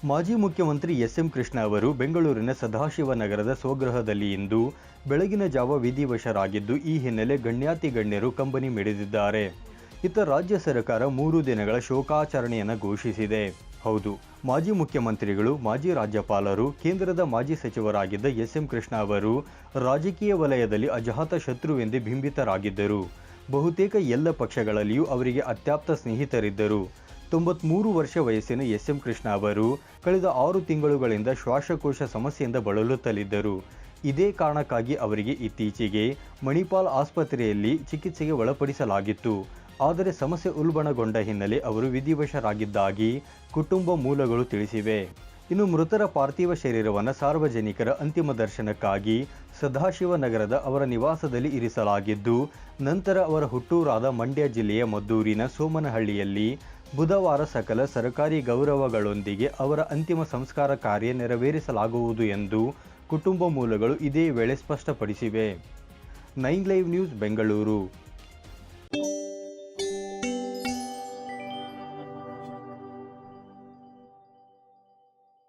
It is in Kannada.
ಮಾಜಿ ಮುಖ್ಯಮಂತ್ರಿ ಎಸ್.ಎಂ. ಕೃಷ್ಣ ಅವರು ಬೆಂಗಳೂರಿನ ಸದಾಶಿವನಗರದ ಸ್ವಗೃಹದಲ್ಲಿ ಇಂದು ಬೆಳಗಿನ ಜಾವ ವಿಧಿವಶರಾಗಿದ್ದು, ಈ ಹಿನ್ನೆಲೆ ಗಣ್ಯಾತಿ ಗಣ್ಯರು ಕಂಬನಿ ಮಿಡಿದಿದ್ದಾರೆ. ಇತ್ತ ರಾಜ್ಯ ಸರ್ಕಾರ 3 ದಿನಗಳ ಶೋಕಾಚರಣೆಯನ್ನು ಘೋಷಿಸಿದೆ. ಹೌದು, ಮಾಜಿ ಮುಖ್ಯಮಂತ್ರಿಗಳು, ಮಾಜಿ ರಾಜ್ಯಪಾಲರು, ಕೇಂದ್ರದ ಮಾಜಿ ಸಚಿವರಾಗಿದ್ದ ಎಸ್.ಎಂ. ಕೃಷ್ಣ ಅವರು ರಾಜಕೀಯ ವಲಯದಲ್ಲಿ ಅಜಾತ ಶತ್ರುವೆಂದೇ ಬಿಂಬಿತರಾಗಿದ್ದರು. ಬಹುತೇಕ ಎಲ್ಲ ಪಕ್ಷಗಳಲ್ಲಿಯೂ ಅವರಿಗೆ ಅತ್ಯಾಪ್ತ ಸ್ನೇಹಿತರಿದ್ದರು. 93 ವರ್ಷ ವಯಸ್ಸಿನ ಎಸ್.ಎಂ. ಕೃಷ್ಣ ಅವರು ಕಳೆದ 6 ತಿಂಗಳುಗಳಿಂದ ಶ್ವಾಸಕೋಶ ಸಮಸ್ಯೆಯಿಂದ ಬಳಲುತ್ತಲಿದ್ದರು. ಇದೇ ಕಾರಣಕ್ಕಾಗಿ ಅವರಿಗೆ ಇತ್ತೀಚೆಗೆ ಮಣಿಪಾಲ್ ಆಸ್ಪತ್ರೆಯಲ್ಲಿ ಚಿಕಿತ್ಸೆಗೆ ಒಳಪಡಿಸಲಾಗಿತ್ತು. ಆದರೆ ಸಮಸ್ಯೆ ಉಲ್ಬಣಗೊಂಡ ಹಿನ್ನೆಲೆ ಅವರು ವಿಧಿವಶರಾಗಿದ್ದಾಗಿ ಕುಟುಂಬ ಮೂಲಗಳು ತಿಳಿಸಿವೆ. ಇನ್ನು ಮೃತರ ಪಾರ್ಥಿವ ಶರೀರವನ್ನು ಸಾರ್ವಜನಿಕರ ಅಂತಿಮ ದರ್ಶನಕ್ಕಾಗಿ ಸದಾಶಿವನಗರದ ಅವರ ನಿವಾಸದಲ್ಲಿ ಇರಿಸಲಾಗಿದ್ದು, ನಂತರ ಅವರ ಹುಟ್ಟೂರಾದ ಮಂಡ್ಯ ಜಿಲ್ಲೆಯ ಮದ್ದೂರಿನ ಸೋಮನಹಳ್ಳಿಯಲ್ಲಿ ಬುಧವಾರ ಸಕಲ ಸರ್ಕಾರಿ ಗೌರವಗಳೊಂದಿಗೆ ಅವರ ಅಂತಿಮ ಸಂಸ್ಕಾರ ಕಾರ್ಯ ನೆರವೇರಿಸಲಾಗುವುದು ಎಂದು ಕುಟುಂಬ ಮೂಲಗಳು ಇದೇ ವೇಳೆ ಸ್ಪಷ್ಟಪಡಿಸಿವೆ. 9 ಲೈವ್ ನ್ಯೂಸ್, ಬೆಂಗಳೂರು.